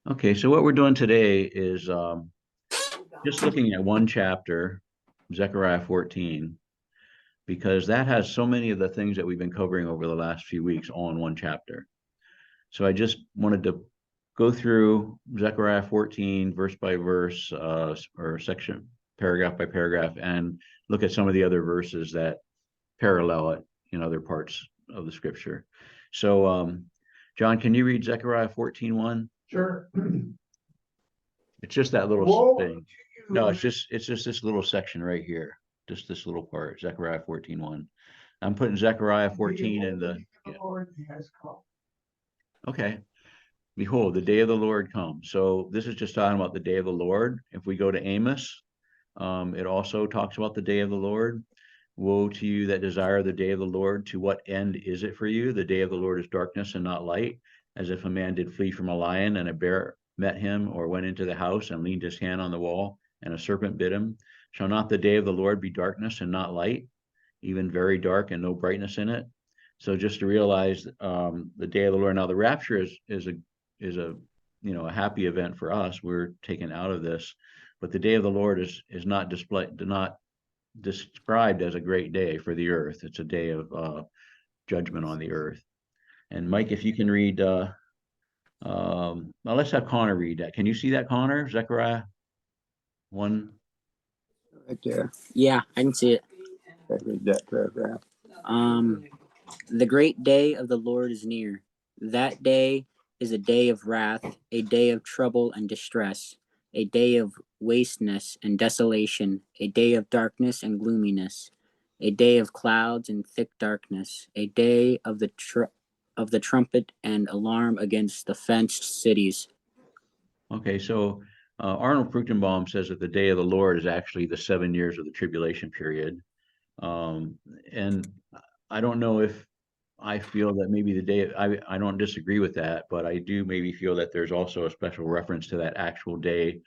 Okay, so what we're doing today is just looking at one chapter, Zechariah 14, because that has so many of the things that we've been covering over the last few weeks all in one chapter. So I just wanted to go through Zechariah 14 verse by verse, or section, paragraph by paragraph, and look at some of the other verses that parallel it in other parts of the scripture. So, John, can you read Zechariah 14:1? Sure. It's just that little Woe thing. to No, you. it's just this little section right here. Just this little part, Zechariah 14:1. I'm putting Zechariah 14 in the, The yeah. Lord has come. Okay. Behold, the day of the Lord comes. So this is just talking about the day of the Lord. If we go to Amos, it also talks about the day of the Lord. Woe to you that desire the day of the Lord. To what end is it for you? The day of the Lord is darkness and not light, as if a man did flee from a lion and a bear met him, or went into the house and leaned his hand on the wall and a serpent bit him. Shall not the day of the Lord be darkness and not light, even very dark and no brightness in it? So just to realize the day of the Lord. Now the rapture is a a happy event for us. We're taken out of this, but the day of the Lord is not described as a great day for the earth. It's a day of judgment on the earth. And Mike, if you can read, well, let's have Connor read that. Can you see that, Connor? Zechariah 1. Right there. Yeah, I can see it. I read that paragraph. Um, the great day of the Lord is near. That day is a day of wrath, a day of trouble and distress, a day of wasteness and desolation, a day of darkness and gloominess, a day of clouds and thick darkness, a day of the trumpet and alarm against the fenced cities. Okay, so Arnold Fruchtenbaum says that the day of the Lord is actually the 7 years of the tribulation period. And I don't know if I feel that maybe the day, I don't disagree with that, but I do maybe feel that there's also a special reference to that actual day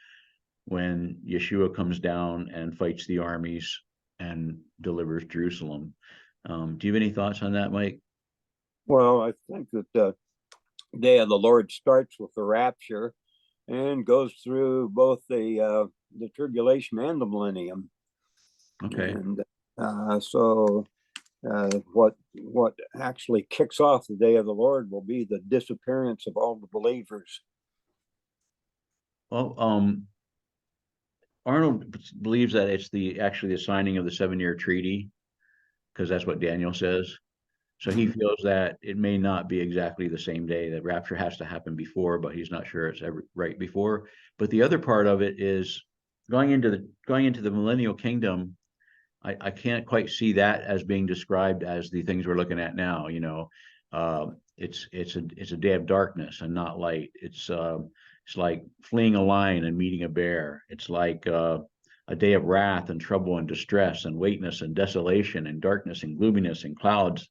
when Yeshua comes down and fights the armies and delivers Jerusalem. Do you have any thoughts on that, Mike? Well, I think that the day of the Lord starts with the rapture and goes through both the tribulation and the millennium. Okay. And what actually kicks off the day of the Lord will be the disappearance of all the believers. Well, Arnold believes that it's actually the signing of the 7-year treaty, because that's what Daniel says. So he feels that it may not be exactly the same day. The rapture has to happen before, but he's not sure it's ever right before. But the other part of it is going into the millennial kingdom. I can't quite see that as being described as the things we're looking at now. It's a day of darkness and not light. It's like fleeing a lion and meeting a bear. It's like a day of wrath and trouble and distress and weightness and desolation and darkness and gloominess and clouds.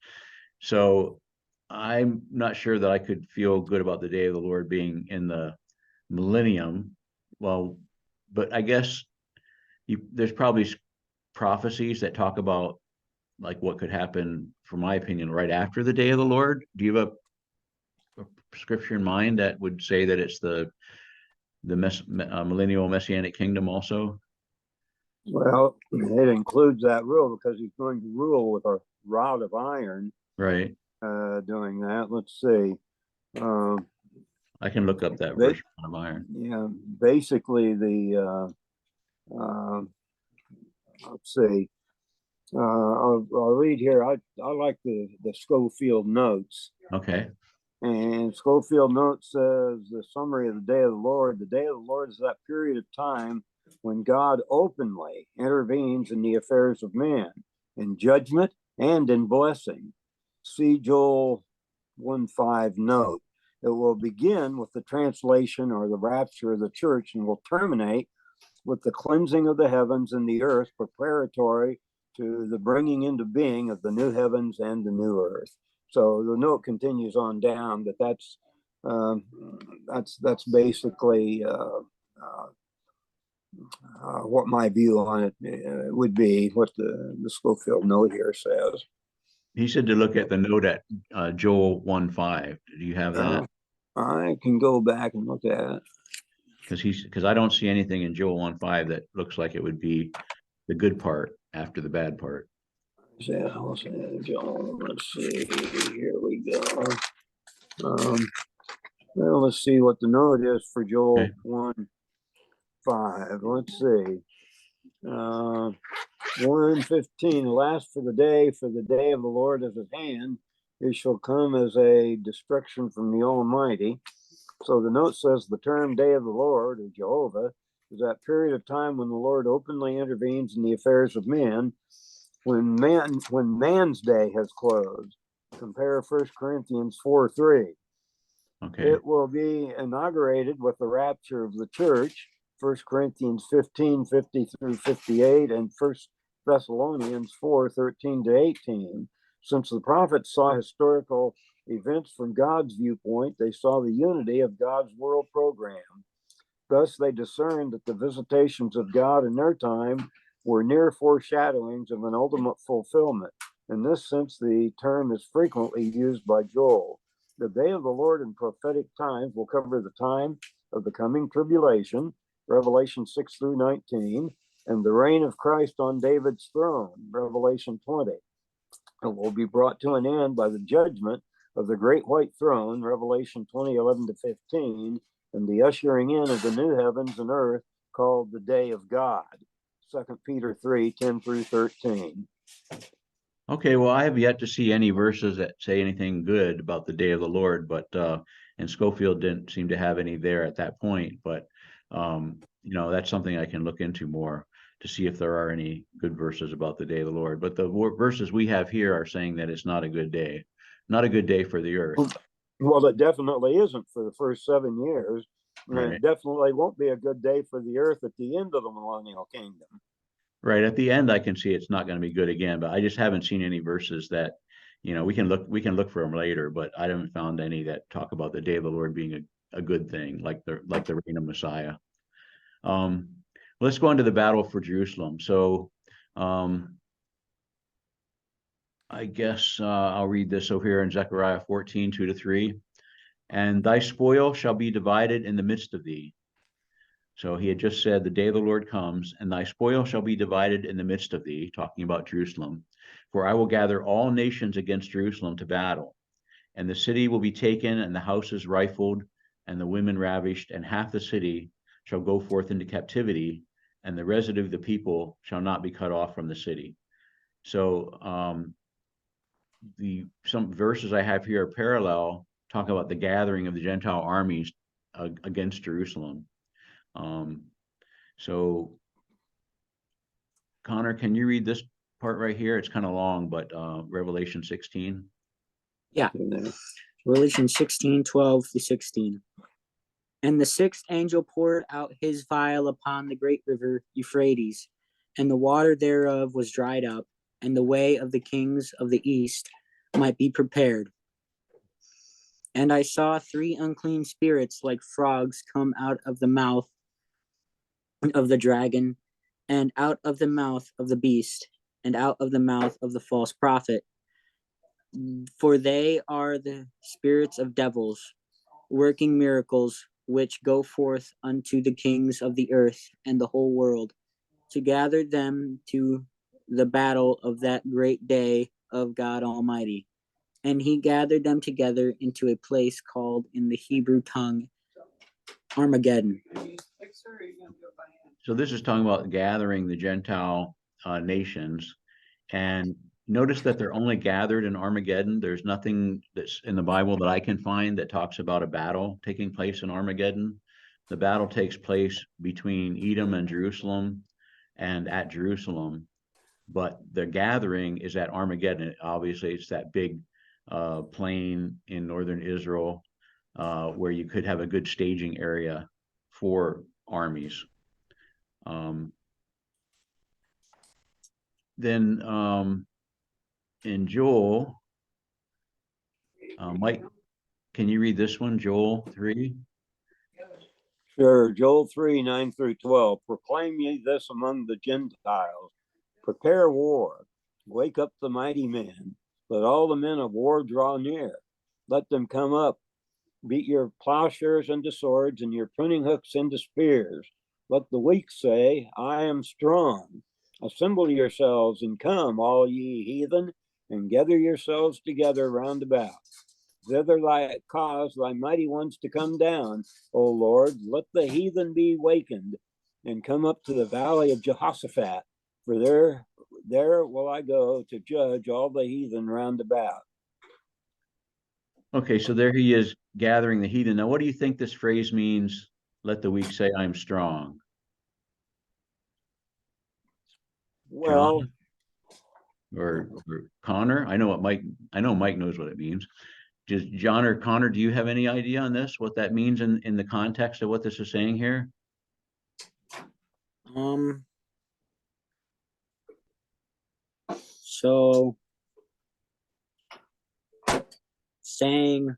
So I'm not sure that I could feel good about the day of the Lord being in the millennium. Well, but I guess there's probably prophecies that talk about like what could happen, from my opinion, right after the day of the Lord. Do you have a scripture in mind that would say that it's the millennial messianic kingdom also? Well, it includes that rule because he's going to rule with a rod of iron. Right. Doing that. Let's see. I can look up that verse of iron. Yeah, basically let's see. I'll read here. I like the Schofield notes. Okay. And Schofield notes says the summary of the day of the Lord. The day of the Lord is that period of time when God openly intervenes in the affairs of man, in judgment and in blessing. See Joel 1:5 note. It will begin with the translation or the rapture of the church and will terminate with the cleansing of the heavens and the earth, preparatory to the bringing into being of the new heavens and the new earth. So the note continues on down, but that's basically what my view on it would be. What the Schofield note here says. He said to look at the note at Joel 1:5. Do you have that? I can go back and look at it. Because I don't see anything in Joel 1:5 that looks like it would be the good part after the bad part. Let's see. Here we go. Well, let's see what the note is for Joel Okay. 1:5. Let's see. 1:15. Alas, for the day of the Lord is at hand. It shall come as a destruction from the Almighty. So the note says the term day of the Lord, or Jehovah, is that period of time when the Lord openly intervenes in the affairs of men, when man's day has closed. Compare 1 Corinthians 4:3. Okay. It will be inaugurated with the rapture of the church, 1 Corinthians 15:50 through 58, and 1 Thessalonians 4:13 to 18. Since the prophets saw historical events from God's viewpoint, they saw the unity of God's world program. Thus, they discerned that the visitations of God in their time were near foreshadowings of an ultimate fulfillment. In this sense, the term is frequently used by Joel. The day of the Lord in prophetic times will cover the time of the coming tribulation, Revelation 6 through 19, and the reign of Christ on David's throne, Revelation 20. It will be brought to an end by the judgment of the great white throne, Revelation 20:11 to 15, and the ushering in of the new heavens and earth called the day of God, 2 Peter 3:10 through 13. Okay, well, I have yet to see any verses that say anything good about the day of the Lord, but and Schofield didn't seem to have any there at that point. But that's something I can look into more to see if there are any good verses about the day of the Lord. But the verses we have here are saying that it's not a good day for the earth. Well, it definitely isn't for the first 7 years. And Right. it definitely won't be a good day for the earth at the end of the millennial kingdom. Right. At the end, I can see it's not going to be good again, but I just haven't seen any verses that, we can look for them later, but I haven't found any that talk about the day of the Lord being a good thing, like the reign of Messiah. Let's go on to the battle for Jerusalem. So, I guess I'll read this over here in Zechariah 14, 2 to 3. And thy spoil shall be divided in the midst of thee. So he had just said, the day of the Lord comes, and thy spoil shall be divided in the midst of thee, talking about Jerusalem. For I will gather all nations against Jerusalem to battle, and the city will be taken, and the houses rifled, and the women ravished, and half the city shall go forth into captivity, and the residue of the people shall not be cut off from the city. So some verses I have here are parallel, talk about the gathering of the Gentile armies against Jerusalem. So Connor, can you read this part right here? It's kind of long, but Revelation 16. Yeah. Revelation 16:12 to 16. And the sixth angel poured out his vial upon the great river Euphrates, and the water thereof was dried up, and the way of the kings of the east might be prepared. And I saw 3 unclean spirits like frogs come out of the mouth of the dragon, and out of the mouth of the beast, and out of the mouth of the false prophet. For they are the spirits of devils, working miracles, which go forth unto the kings of the earth and the whole world, to gather them to the battle of that great day of God Almighty. And he gathered them together into a place called in the Hebrew tongue Armageddon. So this is talking about gathering the Gentile nations. And notice that they're only gathered in Armageddon. There's nothing that's in the Bible that I can find that talks about a battle taking place in Armageddon. The battle takes place between Edom and Jerusalem and at Jerusalem, but the gathering is at Armageddon. Obviously, it's that big plain in northern Israel where you could have a good staging area for armies. Then in Joel, Mike, can you read this one, Joel 3? Sure. Joel 3:9 through 12. Proclaim ye this among the Gentiles. Prepare war. Wake up the mighty men. Let all the men of war draw near. Let them come up beat your plowshares into swords and your pruning hooks into spears. Let the weak say, I am strong. Assemble yourselves and come, all ye heathen, and gather yourselves together round about. Thither cause thy mighty ones to come down, O Lord. Let the heathen be wakened and come up to the valley of Jehoshaphat, for there will I go to judge all the heathen round about. Okay, so there he is gathering the heathen. Now, what do you think this phrase means? Let the weak say, I'm strong. Well, John or Connor? I know Mike knows what it means. Just John or Connor, do you have any idea on this, what that means in the context of what this is saying here? So saying,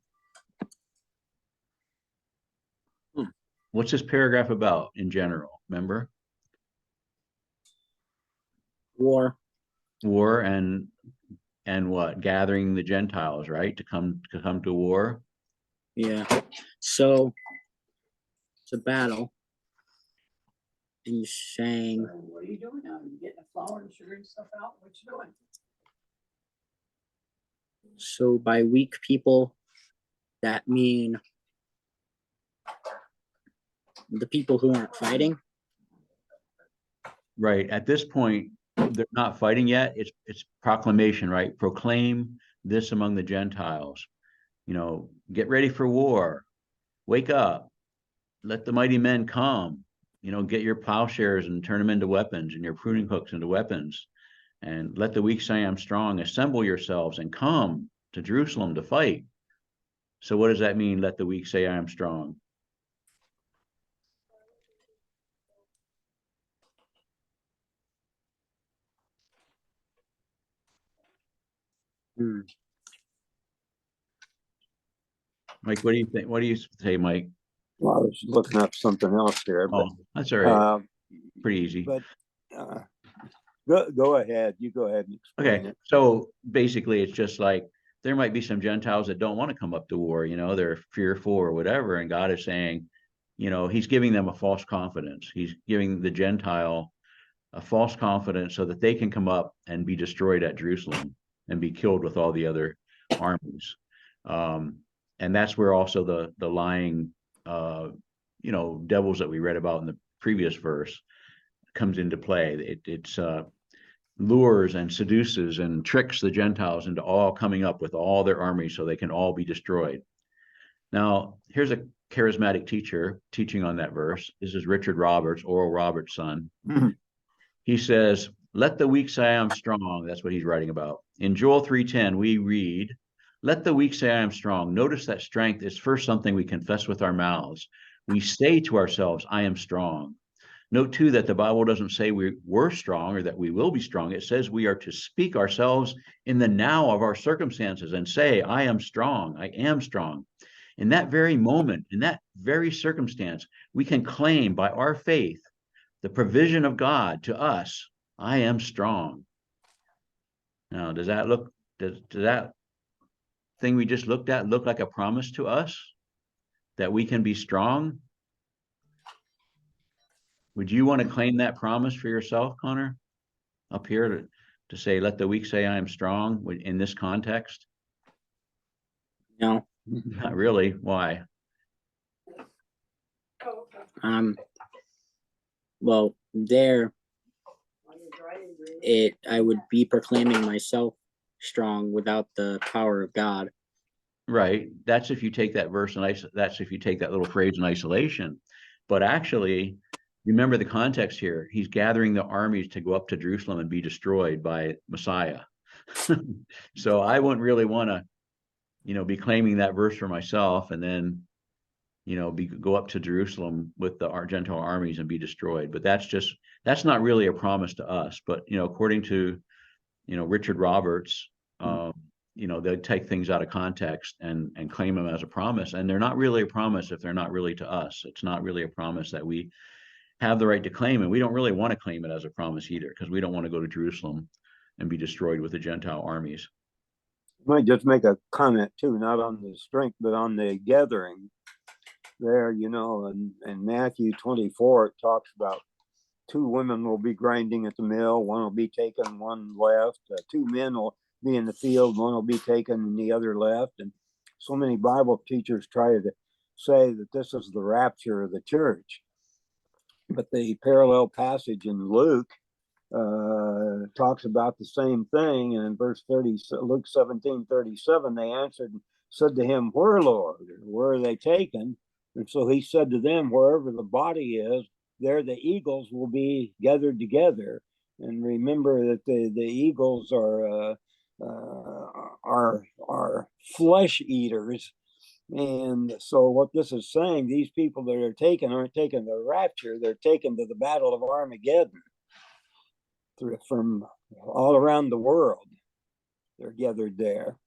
What's this paragraph about in general? Remember? war. War and what? Gathering the Gentiles, right? To come to war. Yeah. So it's a battle. And you're saying, what are you doing now? You getting the flour and sugar and stuff out? What you doing? so by weak people, that mean the people who aren't fighting? Right. At this point, they're not fighting yet. It's proclamation, right? Proclaim this among the Gentiles. Get ready for war. Wake up. Let the mighty men come. Get your plowshares and turn them into weapons and your pruning hooks into weapons. And let the weak say, I'm strong. Assemble yourselves and come to Jerusalem to fight. So what does that mean? Let the weak say, I am strong. Mike, what do you think? What do you say, Mike? well, I was looking up something else here, but That's all right. Pretty easy. But go ahead. You go ahead and explain it. So basically, it's just like there might be some Gentiles that don't want to come up to war. They're fearful or whatever, and God is saying, He's giving them a false confidence. He's giving the Gentile a false confidence so that they can come up and be destroyed at Jerusalem and be killed with all the other armies. And that's where also the lying, devils that we read about in the previous verse comes into play. It's lures and seduces and tricks the Gentiles into all coming up with all their armies so they can all be destroyed. Now, here's a charismatic teacher teaching on that verse. This is Richard Roberts, Oral Roberts' son. He says, let the weak say I am strong. That's what he's writing about. In Joel 3:10, we read, let the weak say I am strong. Notice that strength is first something we confess with our mouths. We say to ourselves, I am strong. Note too that the Bible doesn't say we're strong or that we will be strong. It says we are to speak ourselves in the now of our circumstances and say, I am strong. I am strong. In that very moment, in that very circumstance, we can claim by our faith the provision of God to us. I am strong. Now, does that thing we just looked at look like a promise to us that we can be strong? Would you want to claim that promise for yourself, Connor? Up here to say, let the weak say I am strong in this context? No. Not really. Why? Well, I would be proclaiming myself strong without the power of God. Right. That's if you take that verse and that's if you take that little phrase in isolation. But actually, remember the context here. He's gathering the armies to go up to Jerusalem and be destroyed by Messiah. So I wouldn't really want to, be claiming that verse for myself and then, go up to Jerusalem with the Gentile armies and be destroyed. But that's not really a promise to us. But, according to, Richard Roberts, they take things out of context and claim them as a promise. And they're not really a promise if they're not really to us. It's not really a promise that we have the right to claim. And we don't really want to claim it as a promise either, because we don't want to go to Jerusalem and be destroyed with the Gentile armies. Might just make a comment too, not on the strength, but on the gathering there, you know, and Matthew 24, it talks about two women will be grinding at the mill, one will be taken, one left, two men will be in the field, one will be taken and the other left. And so many Bible teachers try to say that this is the rapture of the church. But the parallel passage in Luke talks about the same thing. And in verse 30, Luke 17:37, they answered and said to him, "Where, Lord? Where are they taken?" And so he said to them, "Wherever the body is, there the eagles will be gathered together." And remember that the eagles are flesh eaters. And so what this is saying, these people that are taken aren't taken to the rapture, they're taken to the battle of Armageddon from all around the world. They're gathered there.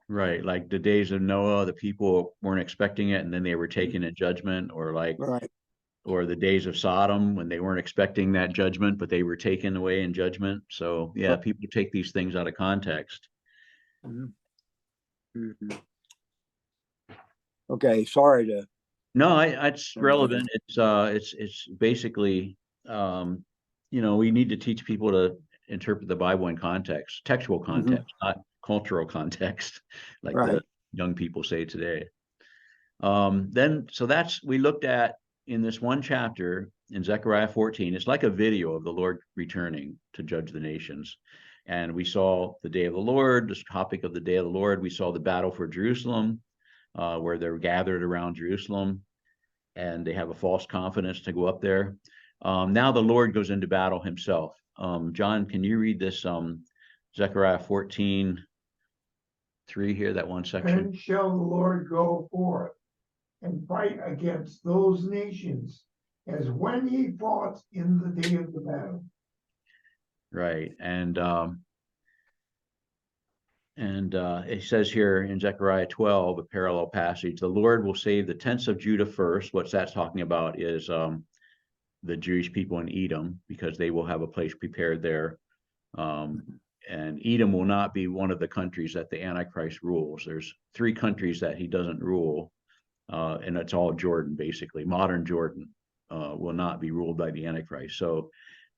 Right, like the days of Noah, the people weren't expecting it, and then they were taken in judgment, or like, Right. or the days of Sodom when they weren't expecting that judgment, but they were taken away in judgment. So yeah, people take these things out of context. Mm-hmm. Okay, sorry to. No, it's relevant. It's basically, we need to teach people to interpret the Bible in context, textual context, not cultural context, like the young people say today. We looked at in this one chapter in Zechariah 14, it's like a video of the Lord returning to judge the nations. And we saw the day of the Lord, this topic of the day of the Lord. We saw the battle for Jerusalem, where they're gathered around Jerusalem and they have a false confidence to go up there. Now the Lord goes into battle himself. John, can you read this Zechariah 14:3 here, that one section? Then shall the Lord go forth and fight against those nations as when he fought in the day of the battle. Right. And it says here in Zechariah 12, a parallel passage, the Lord will save the tents of Judah first. What's that talking about is the Jewish people in Edom, because they will have a place prepared there. And Edom will not be one of the countries that the Antichrist rules. There's 3 countries that he doesn't rule, and it's all Jordan, basically. Modern Jordan will not be ruled by the Antichrist. So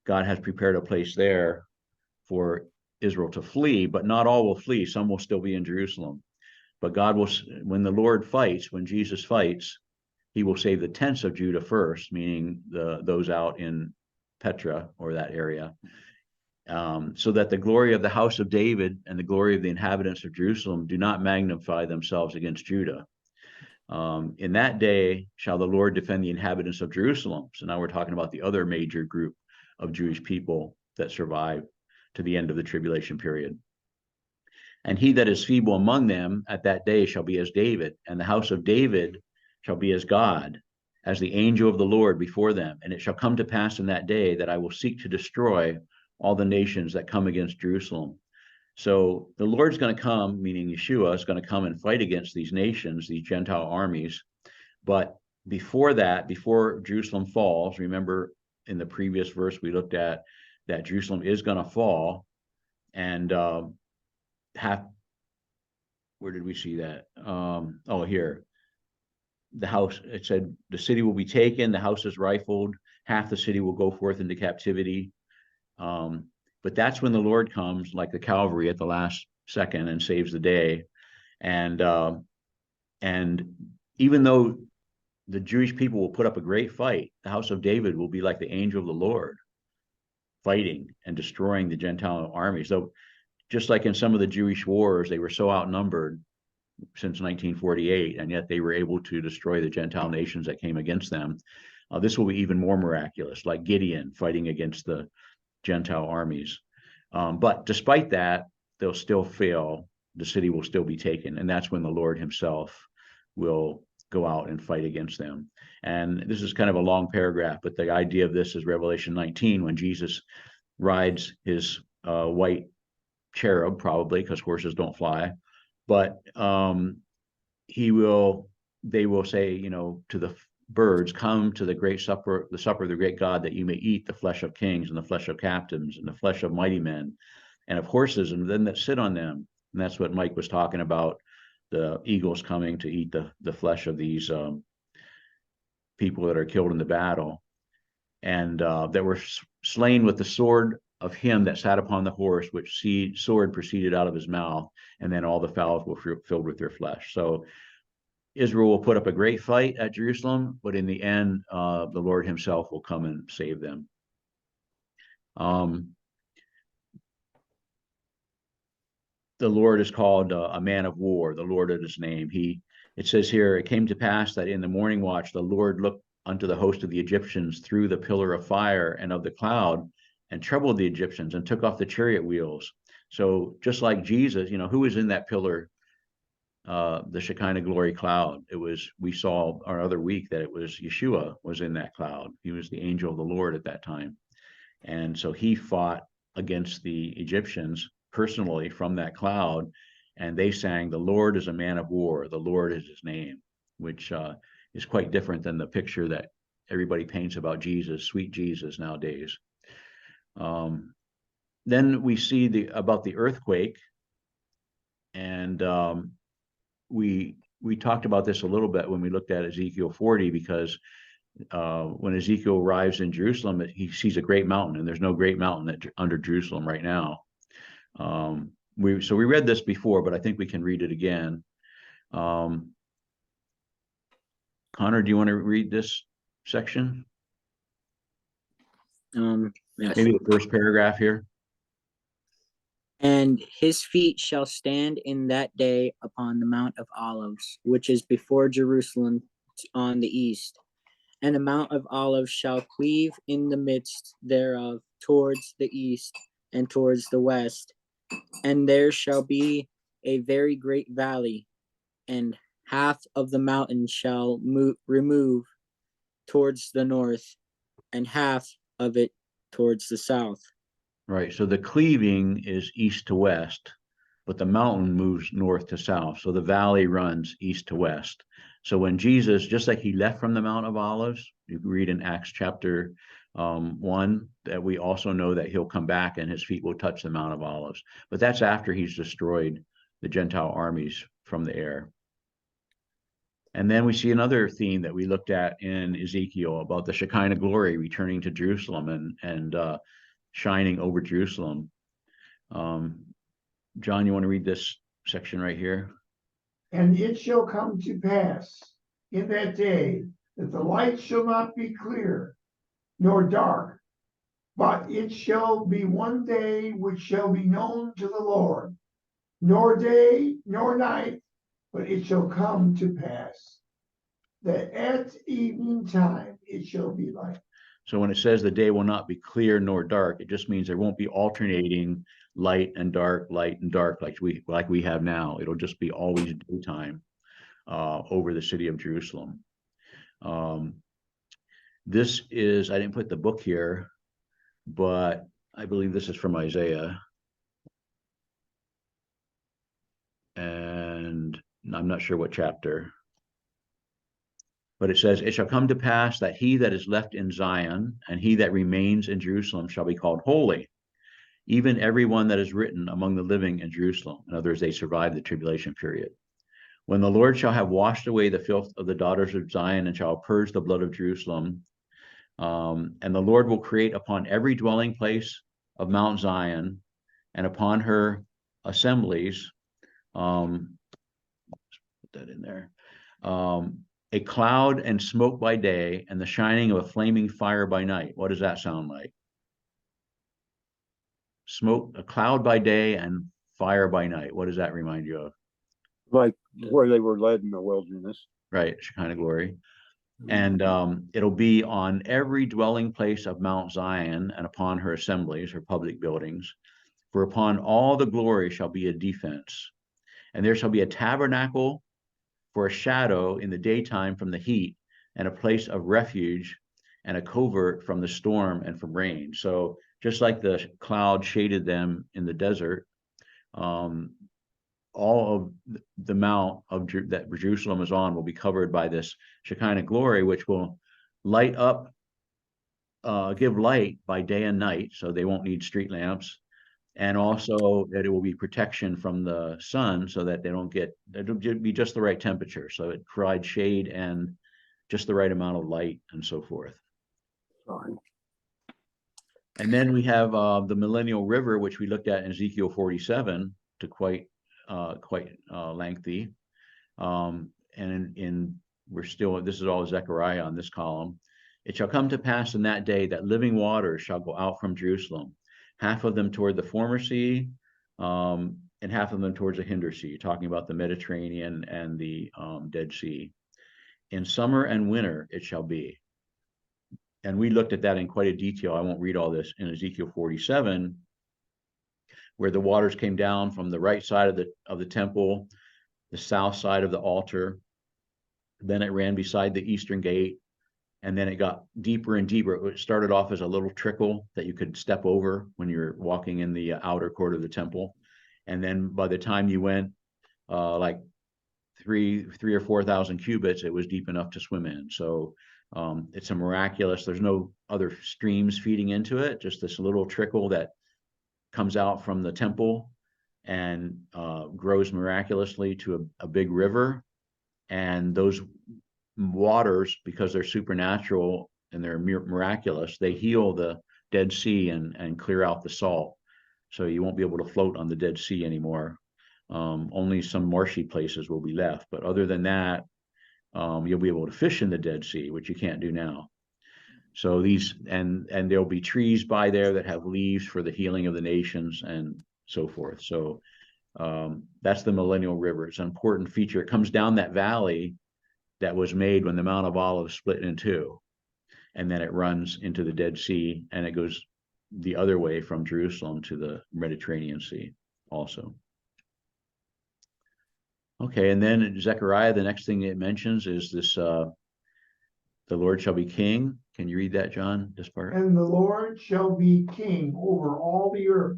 God has prepared a place there for Israel to flee, but not all will flee. Some will still be in Jerusalem. But God will, when the Lord fights, when Jesus fights, he will save the tents of Judah first, meaning those out in Petra or that area, so that the glory of the house of David and the glory of the inhabitants of Jerusalem do not magnify themselves against Judah. In that day shall the Lord defend the inhabitants of Jerusalem. So now we're talking about the other major group of Jewish people that survive to the end of the tribulation period. And he that is feeble among them at that day shall be as David, and the house of David shall be as God, as the angel of the Lord before them. And it shall come to pass in that day that I will seek to destroy all the nations that come against Jerusalem. So the Lord's going to come, meaning Yeshua is going to come and fight against these nations, these Gentile armies. But before that, before Jerusalem falls, remember in the previous verse we looked at that Jerusalem is going to fall, and where did we see that? Here. The house, it said the city will be taken, the house is rifled, half the city will go forth into captivity. But that's when the Lord comes like the cavalry at the last second and saves the day. And even though the Jewish people will put up a great fight, the house of David will be like the angel of the Lord, fighting and destroying the Gentile armies. So just like in some of the Jewish wars, they were so outnumbered since 1948, and yet they were able to destroy the Gentile nations that came against them. This will be even more miraculous, like Gideon fighting against the Gentile armies. But despite that, they'll still fail. The city will still be taken. And that's when the Lord himself will go out and fight against them. And this is kind of a long paragraph, but the idea of this is Revelation 19, when Jesus rides his white cherub, probably because horses don't fly. But they will say, to the birds, come to the great supper, the supper of the great God, that you may eat the flesh of kings and the flesh of captains and the flesh of mighty men and of horses and them that sit on them, And that's what Mike was talking about, the eagles coming to eat the flesh of these people that are killed in the battle, and that were slain with the sword of him that sat upon the horse, which sword proceeded out of his mouth, and then all the fowls were filled with their flesh. So Israel will put up a great fight at Jerusalem, but in the end, the Lord himself will come and save them. The Lord is called a man of war. The Lord is his name. It says here, it came to pass that in the morning watch, the Lord looked unto the host of the Egyptians through the pillar of fire and of the cloud, and troubled the Egyptians, and took off the chariot wheels. So just like Jesus, who was in that pillar? The Shekinah glory cloud. We saw our other week that it was Yeshua was in that cloud. He was the angel of the Lord at that time. And so he fought against the Egyptians personally from that cloud, and they sang, "The Lord is a man of war, the Lord is his name," which is quite different than the picture that everybody paints about Jesus, sweet Jesus nowadays. Then we see about the earthquake, and we talked about this a little bit when we looked at Ezekiel 40, because when Ezekiel arrives in Jerusalem, he sees a great mountain, and there's no great mountain under Jerusalem right now. We read this before, but I think we can read it again. Connor, do you want to read this section? Yes. Maybe the first paragraph here. And his feet shall stand in that day upon the Mount of Olives, which is before Jerusalem on the east. And the Mount of Olives shall cleave in the midst thereof towards the east and towards the west. And there shall be a very great valley, and half of the mountain shall remove towards the north, and half of it towards the south. Right. So the cleaving is east to west, but the mountain moves north to south. So the valley runs east to west. So when Jesus, just like he left from the Mount of Olives, you read in Acts chapter 1, that we also know that he'll come back and his feet will touch the Mount of Olives. But that's after he's destroyed the Gentile armies from the air. And then we see another theme that we looked at in Ezekiel about the Shekinah glory returning to Jerusalem and shining over Jerusalem. John, you want to read this section right here? And it shall come to pass in that day that the light shall not be clear nor dark, but it shall be one day which shall be known to the Lord, nor day nor night, but it shall come to pass that at evening time it shall be light. So when it says the day will not be clear nor dark, it just means there won't be alternating light and dark like we have now. It'll just be always daytime over the city of Jerusalem. This is, I didn't put the book here, but I believe this is from Isaiah. And I'm not sure what chapter. But it says, "It shall come to pass that he that is left in Zion and he that remains in Jerusalem shall be called holy, even every one that is written among the living in Jerusalem." In other words, they survived the tribulation period. "When the Lord shall have washed away the filth of the daughters of Zion and shall purge the blood of Jerusalem, and the Lord will create upon every dwelling place of Mount Zion and upon her assemblies," put that in there, "a cloud and smoke by day, and the shining of a flaming fire by night." What does that sound like? Smoke, a cloud by day and fire by night. What does that remind you of? Like where they were led in the wilderness. Right, Shekinah glory. And it'll be on every dwelling place of Mount Zion and upon her assemblies, her public buildings. For upon all the glory shall be a defense. And there shall be a tabernacle for a shadow in the daytime from the heat, and a place of refuge and a covert from the storm and from rain. So just like the cloud shaded them in the desert, all of the mount of that Jerusalem is on will be covered by this Shekinah glory, which will light up, give light by day and night, so they won't need street lamps, And also that it will be protection from the sun so that they don't get, it'll be just the right temperature. So it provides shade and just the right amount of light and so forth. Sorry. And then we have the Millennial River, which we looked at in Ezekiel 47 to quite lengthy. And we're still, this is all Zechariah on this column. It shall come to pass in that day that living waters shall go out from Jerusalem, half of them toward the former sea, and half of them towards the hinder sea, talking about the Mediterranean and the Dead Sea. In summer and winter it shall be. And we looked at that in quite a detail. I won't read all this in Ezekiel 47, where the waters came down from the right side of the temple, the south side of the altar. Then it ran beside the eastern gate, and then it got deeper and deeper. It started off as a little trickle that you could step over when you're walking in the outer court of the temple. And then by the time you went like three or 4,000 cubits, it was deep enough to swim in. So it's a miraculous, there's no other streams feeding into it, just this little trickle that comes out from the temple and grows miraculously to a big river. And those waters, because they're supernatural and they're miraculous, they heal the Dead Sea and clear out the salt. So you won't be able to float on the Dead Sea anymore. Only some marshy places will be left. But other than that, you'll be able to fish in the Dead Sea, which you can't do now. So these, and there'll be trees by there that have leaves for the healing of the nations and so forth. So that's the Millennial River. It's an important feature. It comes down that valley that was made when the Mount of Olives split in two. And then it runs into the Dead Sea, and it goes the other way from Jerusalem to the Mediterranean Sea also. Okay, and then in Zechariah, the next thing it mentions is this, the Lord shall be king. Can you read that, John, this part? And the Lord shall be king over all the earth.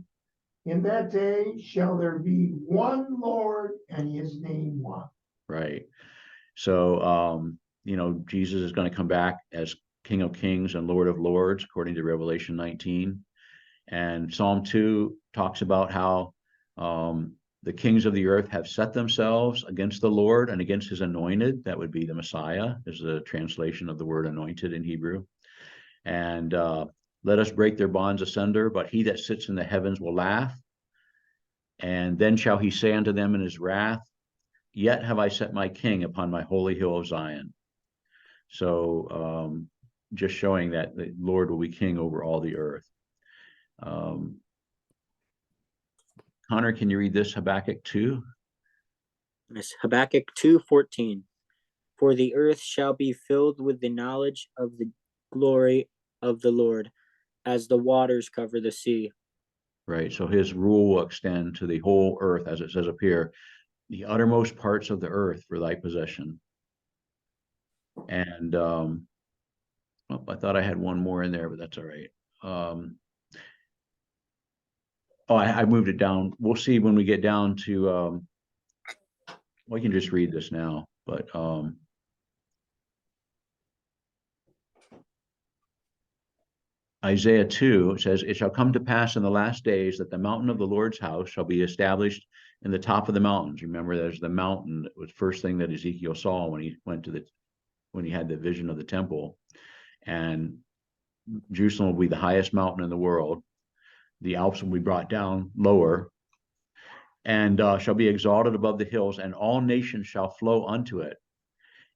In that day shall there be one Lord, and his name one. Right. So, Jesus is going to come back as King of Kings and Lord of Lords, according to Revelation 19. And Psalm 2 talks about how the kings of the earth have set themselves against the Lord and against his anointed. That would be the Messiah, is the translation of the word anointed in Hebrew. And let us break their bonds asunder, but he that sits in the heavens will laugh. And then shall he say unto them in his wrath, yet have I set my king upon my holy hill of Zion. So just showing that the Lord will be king over all the earth. Connor, can you read this, Habakkuk 2? Yes, Habakkuk 2:14. For the earth shall be filled with the knowledge of the glory of the Lord, as the waters cover the sea. Right, so his rule will extend to the whole earth, as it says up here, the uttermost parts of the earth for thy possession. And I thought I had one more in there, but that's all right. I moved it down. We'll see when we get down to, we can just read this now, but Isaiah 2 says, it shall come to pass in the last days that the mountain of the Lord's house shall be established in the top of the mountains. Remember, there's the mountain that was first thing that Ezekiel saw when he went to when he had the vision of the temple. And Jerusalem will be the highest mountain in the world. The Alps will be brought down lower, and shall be exalted above the hills, and all nations shall flow unto it.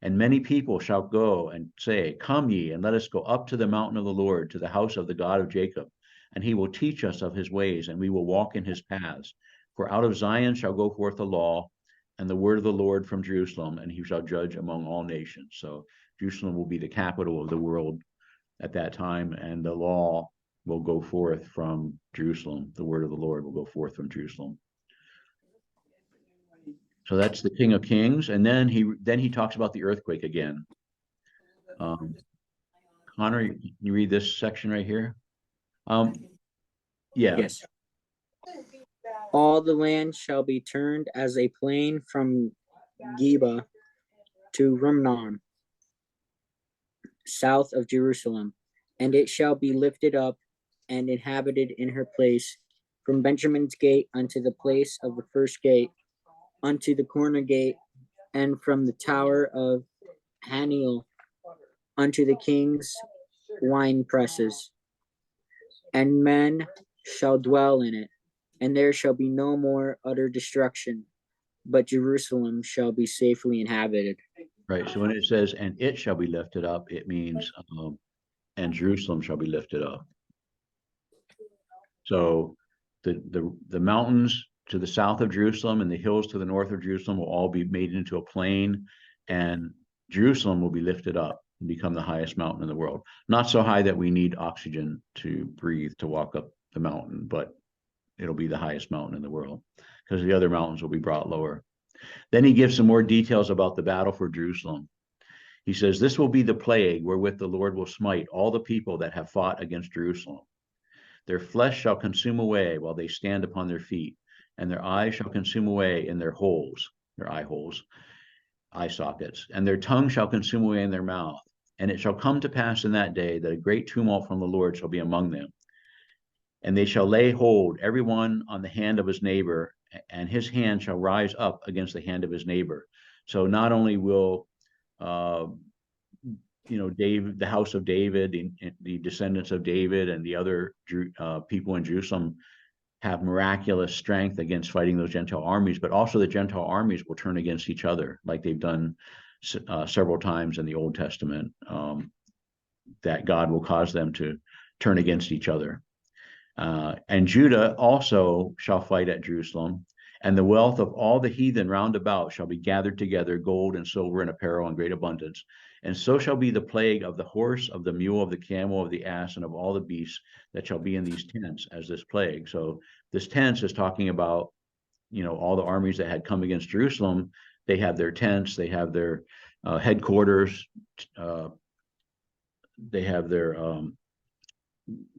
And many people shall go and say, come ye, and let us go up to the mountain of the Lord, to the house of the God of Jacob. And he will teach us of his ways, and we will walk in his paths. For out of Zion shall go forth the law, and the word of the Lord from Jerusalem, and he shall judge among all nations. So Jerusalem will be the capital of the world at that time, and the law will go forth from Jerusalem. The word of the Lord will go forth from Jerusalem. So that's the King of Kings, and then he talks about the earthquake again. Connor, you read this section right here. Yeah. Yes. All the land shall be turned as a plain from Geba to Rumnon, south of Jerusalem, and it shall be lifted up and inhabited in her place, from Benjamin's gate unto the place of the first gate, unto the corner gate, and from the tower of Haniel unto the king's wine presses. And men shall dwell in it, and there shall be no more utter destruction, but Jerusalem shall be safely inhabited. Right. So when it says, and it shall be lifted up, it means, and Jerusalem shall be lifted up. So the mountains to the south of Jerusalem and the hills to the north of Jerusalem will all be made into a plain, and Jerusalem will be lifted up and become the highest mountain in the world. Not so high that we need oxygen to breathe to walk up the mountain, but it'll be the highest mountain in the world because the other mountains will be brought lower. Then he gives some more details about the battle for Jerusalem. He says, this will be the plague wherewith the Lord will smite all the people that have fought against Jerusalem. Their flesh shall consume away while they stand upon their feet, and their eyes shall consume away in their holes, their eye holes, eye sockets, and their tongue shall consume away in their mouth. And it shall come to pass in that day that a great tumult from the Lord shall be among them. And they shall lay hold every one on the hand of his neighbor, and his hand shall rise up against the hand of his neighbor. So not only will David, the house of David, the descendants of David, and the other people in Jerusalem have miraculous strength against fighting those Gentile armies, but also the Gentile armies will turn against each other, like they've done several times in the Old Testament, that God will cause them to turn against each other. And Judah also shall fight at Jerusalem, and the wealth of all the heathen round about shall be gathered together, gold and silver and apparel in great abundance. And so shall be the plague of the horse, of the mule, of the camel, of the ass, and of all the beasts that shall be in these tents as this plague. So this tents is talking about, all the armies that had come against Jerusalem. They have their tents, they have their headquarters, they have their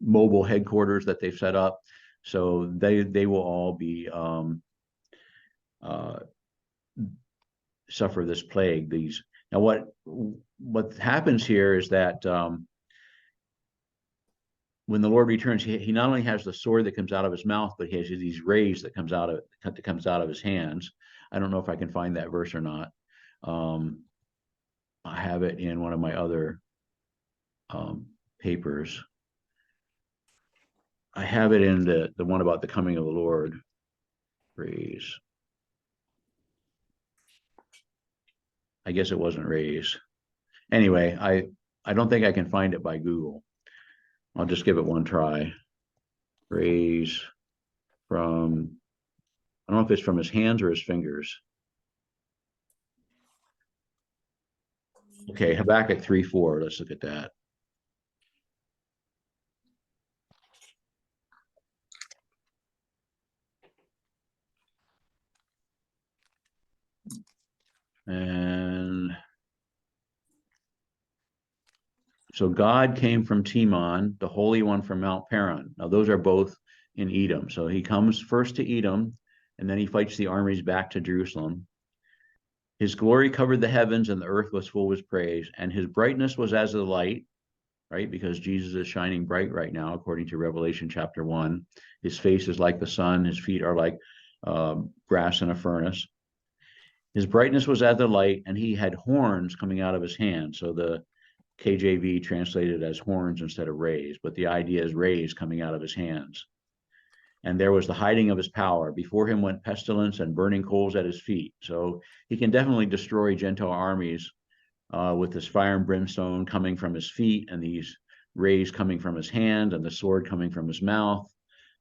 mobile headquarters that they've set up. So they will all be suffer this plague. Now what happens here is that when the Lord returns, he not only has the sword that comes out of his mouth, but he has these rays that comes out of his hands. I don't know if I can find that verse or not. I have it in one of my other papers. I have it in the one about the coming of the Lord. Rays. I guess it wasn't rays. Anyway, I don't think I can find it by Google. I'll just give it one try. Rays from, I don't know if it's from his hands or his fingers. Okay, Habakkuk 3:4. Let's look at that. And so God came from Teman, the Holy One from Mount Paran. Now those are both in Edom. So he comes first to Edom, and then he fights the armies back to Jerusalem. His glory covered the heavens, and the earth was full of his praise. And his brightness was as the light, right? Because Jesus is shining bright right now, according to Revelation chapter 1. His face is like the sun. His feet are like brass in a furnace. His brightness was as the light, and he had horns coming out of his hand. So the KJV translated as horns instead of rays, but the idea is rays coming out of his hands. And there was the hiding of his power. Before him went pestilence and burning coals at his feet. So he can definitely destroy Gentile armies with this fire and brimstone coming from his feet, and these rays coming from his hand, and the sword coming from his mouth.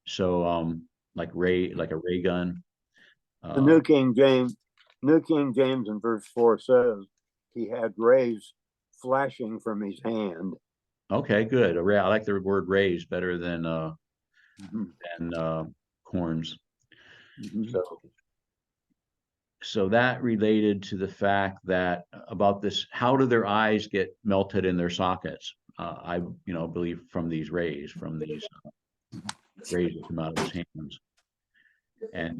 So like a ray gun. The New King James in verse 4 says he had rays flashing from his hand. Okay, good. I like the word rays better than horns. So that related to the fact that about this, how do their eyes get melted in their sockets? I believe from these rays, rays that come out of his hands. And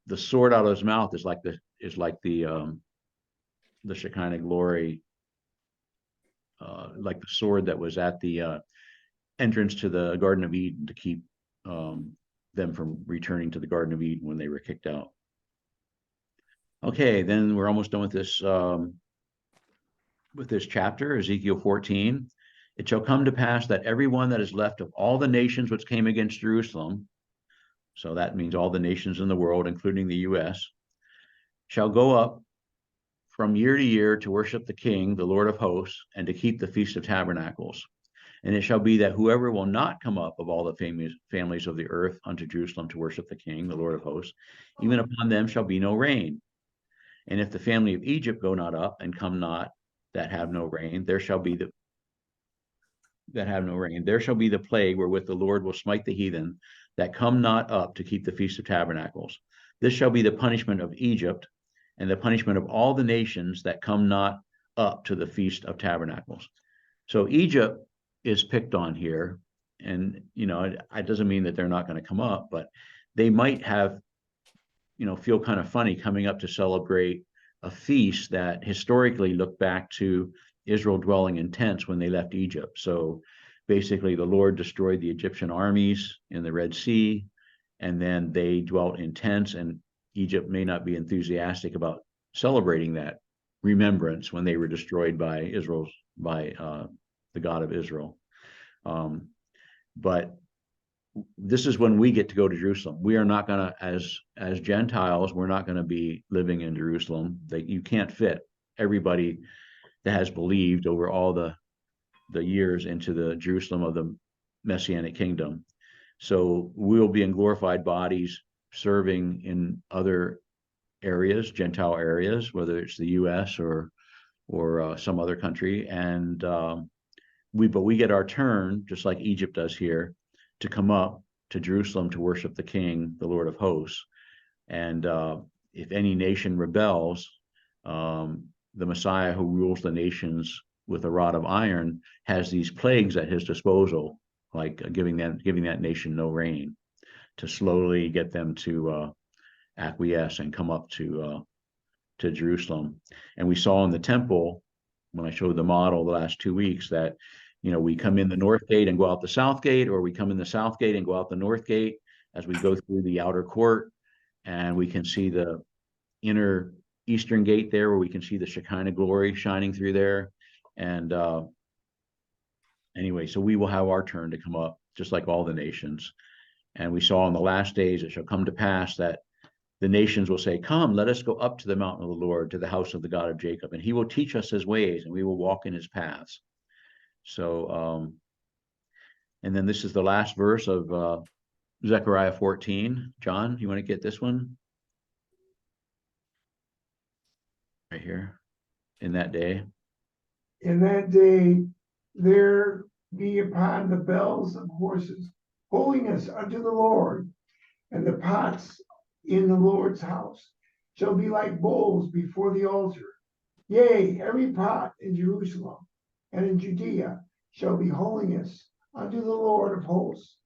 the sword out of his mouth is like the Shekinah glory, like the sword that was at the entrance to the Garden of Eden to keep them from returning to the Garden of Eden when they were kicked out. Okay, then we're almost done with this chapter, Ezekiel 14. It shall come to pass that everyone that is left of all the nations which came against Jerusalem, so that means all the nations in the world, including the U.S., shall go up from year to year to worship the King, the Lord of hosts, and to keep the Feast of Tabernacles. And it shall be that whoever will not come up of all the families of the earth unto Jerusalem to worship the King, the Lord of hosts, even upon them shall be no rain. And if the family of Egypt go not up and come not, that have no rain, there shall be the plague wherewith the Lord will smite the heathen that come not up to keep the Feast of Tabernacles. This shall be the punishment of Egypt, and the punishment of all the nations that come not up to the Feast of Tabernacles. So Egypt is picked on here, and it doesn't mean that they're not going to come up, but they might have, feel kind of funny coming up to celebrate a feast that historically looked back to Israel dwelling in tents when they left Egypt. So basically the Lord destroyed the Egyptian armies in the Red Sea, and then they dwelt in tents, and Egypt may not be enthusiastic about celebrating that remembrance when they were destroyed by the God of Israel. But this is when we get to go to Jerusalem. We are not going to, as Gentiles, we're not going to be living in Jerusalem. That you can't fit everybody that has believed over all the years into the Jerusalem of the Messianic kingdom. So we'll be in glorified bodies serving in other areas, Gentile areas, whether it's the U.S. or some other country, and we get our turn, just like Egypt does here, to come up to Jerusalem to worship the King, the Lord of hosts. And if any nation rebels, the Messiah who rules the nations with a rod of iron has these plagues at his disposal, like giving that nation no rain, to slowly get them to acquiesce and come up to Jerusalem. And we saw in the temple, when I showed the model the last 2 weeks, that we come in the north gate and go out the south gate, or we come in the south gate and go out the north gate as we go through the outer court, and we can see the inner eastern gate there, where we can see the Shekinah glory shining through there. And anyway, so we will have our turn to come up, just like all the nations. And we saw in the last days it shall come to pass that the nations will say, "Come, let us go up to the mountain of the Lord, to the house of the God of Jacob, and he will teach us his ways, and we will walk in his paths." So, and then this is the last verse of Zechariah 14. John, you want to get this one? Right here. In that day. In that day, there be upon the bells of horses holiness unto the Lord, and the pots in the Lord's house shall be like bowls before the altar. Yea, every pot in Jerusalem and in Judea shall be holiness unto the Lord of hosts,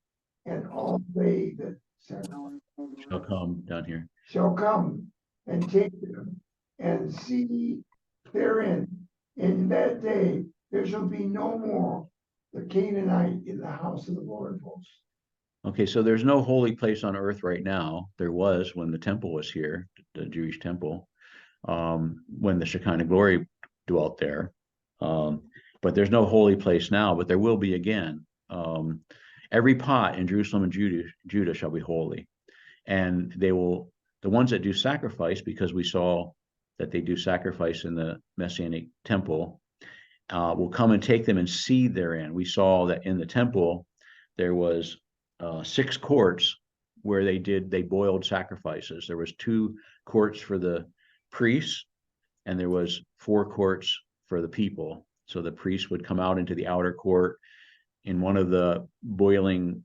and all they that Shall come down here. shall come and take them and see therein. In that day there shall be no more the Canaanite in the house of the Lord of hosts. Okay, so there's no holy place on earth right now. There was when the temple was here, the Jewish temple, when the Shekinah glory dwelt there. But there's no holy place now, but there will be again. Every pot in Jerusalem and Judah shall be holy. And the ones that do sacrifice, because we saw that they do sacrifice in the Messianic temple, will come and take them and seed therein. We saw that in the temple, there was 6 courts where they boiled sacrifices. There was 2 courts for the priests, and there was 4 courts for the people. So the priests would come out into the outer court in one of the boiling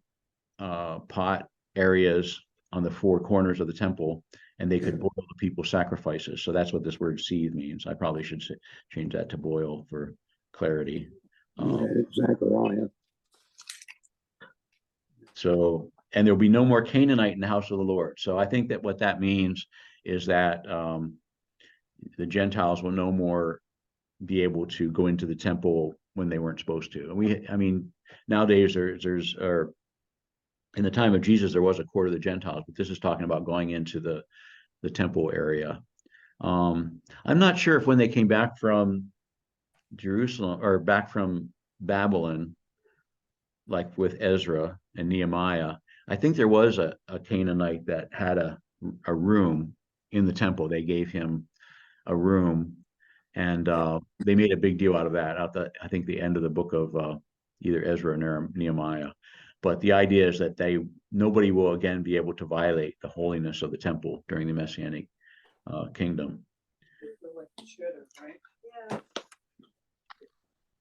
pot areas on the 4 corners of the temple, and they could boil the people's sacrifices. So that's what this word seethe means. I probably should change that to boil for clarity. Zechariah. So, and there'll be no more Canaanite in the house of the Lord. So I think that what that means is that the Gentiles will no more be able to go into the temple when they weren't supposed to. And nowadays there's in the time of Jesus, there was a court of the Gentiles, but this is talking about going into the temple area. I'm not sure if when they came back from Jerusalem or back from Babylon, like with Ezra and Nehemiah, I think there was a Canaanite that had a room in the temple. They gave him a room, and they made a big deal out of that. I think the end of the book of either Ezra or Nehemiah. But the idea is that nobody will again be able to violate the holiness of the temple during the Messianic kingdom. Yeah.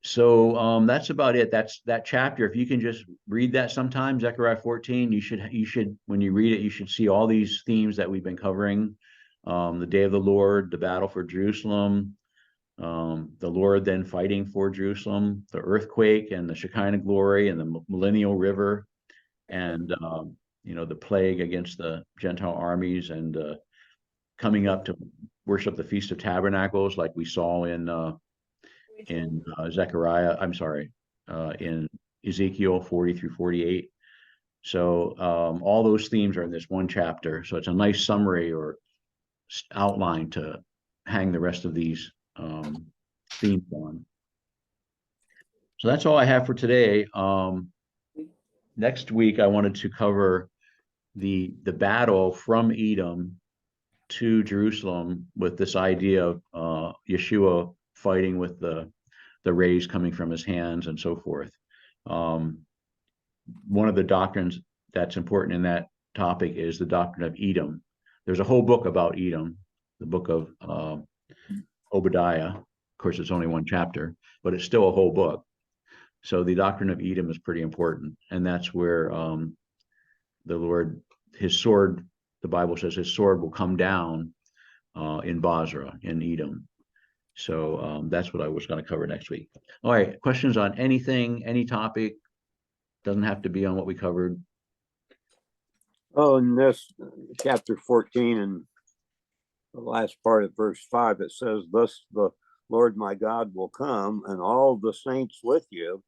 So that's about it. That's that chapter. If you can just read that sometime, Zechariah 14, you should when you read it, you should see all these themes that we've been covering. The day of the Lord, the battle for Jerusalem, the Lord then fighting for Jerusalem, the earthquake and the Shekinah glory and the millennial river, and the plague against the Gentile armies, and coming up to worship the Feast of Tabernacles, like we saw in Zechariah. I'm sorry, in Ezekiel 40 through 48. So all those themes are in this one chapter. So it's a nice summary or outline to hang the rest of these themes on. So that's all I have for today. Next week, I wanted to cover the battle from Edom to Jerusalem with this idea of Yeshua fighting with the rays coming from his hands and so forth. One of the doctrines that's important in that topic is the doctrine of Edom. There's a whole book about Edom, the book of Obadiah. Of course, it's only one chapter, but it's still a whole book. So the doctrine of Edom is pretty important, and that's where the Lord, his sword, the Bible says his sword will come down in Basra, in Edom. So that's what I was going to cover next week. All right, questions on anything, any topic? Doesn't have to be on what we covered. Oh, in this chapter 14 and the last part of verse 5, it says, "Thus the Lord my God will come, and all the saints with you."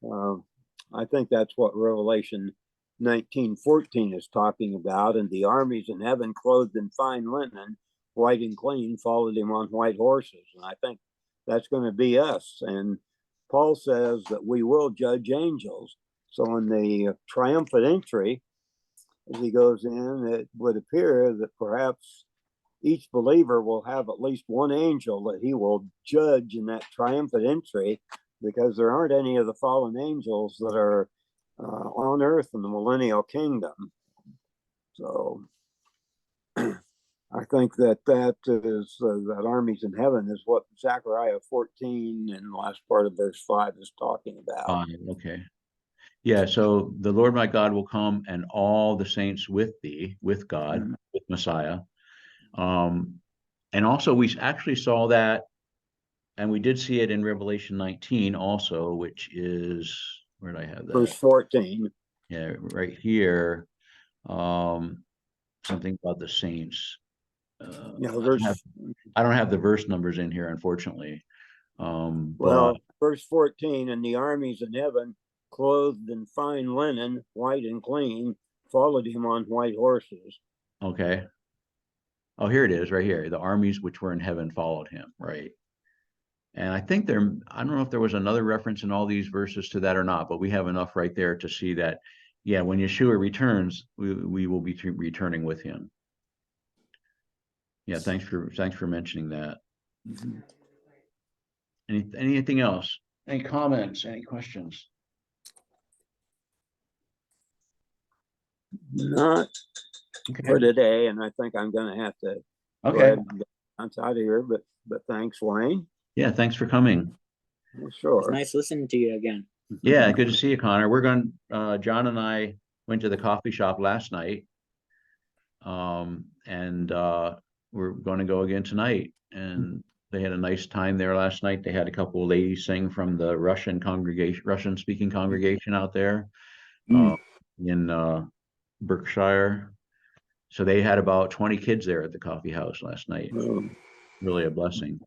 I think that's what Revelation 19:14 is talking about. "And the armies in heaven, clothed in fine linen, white and clean, followed him on white horses." And I think that's going to be us. And Paul says that we will judge angels. So in the triumphant entry, as he goes in, it would appear that perhaps each believer will have at least one angel that he will judge in that triumphant entry, because there aren't any of the fallen angels that are on earth in the millennial kingdom. So I think that is that armies in heaven is what Zechariah 14 and the last part of verse 5 is talking about. Okay. Yeah, so the Lord my God will come, and all the saints with thee, with God, with Messiah. And also we actually saw that, and we did see it in Revelation 19 also, which is, where did I have that? Verse 14. Yeah, right here. Something about the saints. I don't have the verse numbers in here, unfortunately. Well, verse 14, "And the armies in heaven, clothed in fine linen, white and clean, followed him on white horses." Okay. Oh, here it is, right here. The armies which were in heaven followed him, right? And I think I don't know if there was another reference in all these verses to that or not, but we have enough right there to see that, yeah, when Yeshua returns, we will be returning with him. Yeah, thanks for mentioning that. Anything else? Any comments? Any questions? Not for today, and I think I'm going to have to go Okay. ahead and get outside of here. But thanks, Wayne. Yeah, thanks for coming. It's Sure. nice listening to you again. Yeah, good to see you, Connor. John and I went to the coffee shop last night. And we're going to go again tonight. And they had a nice time there last night. They had a couple of ladies sing from the Russian speaking congregation out there in Berkshire. So they had about 20 kids there at the coffee house last night. Really a blessing.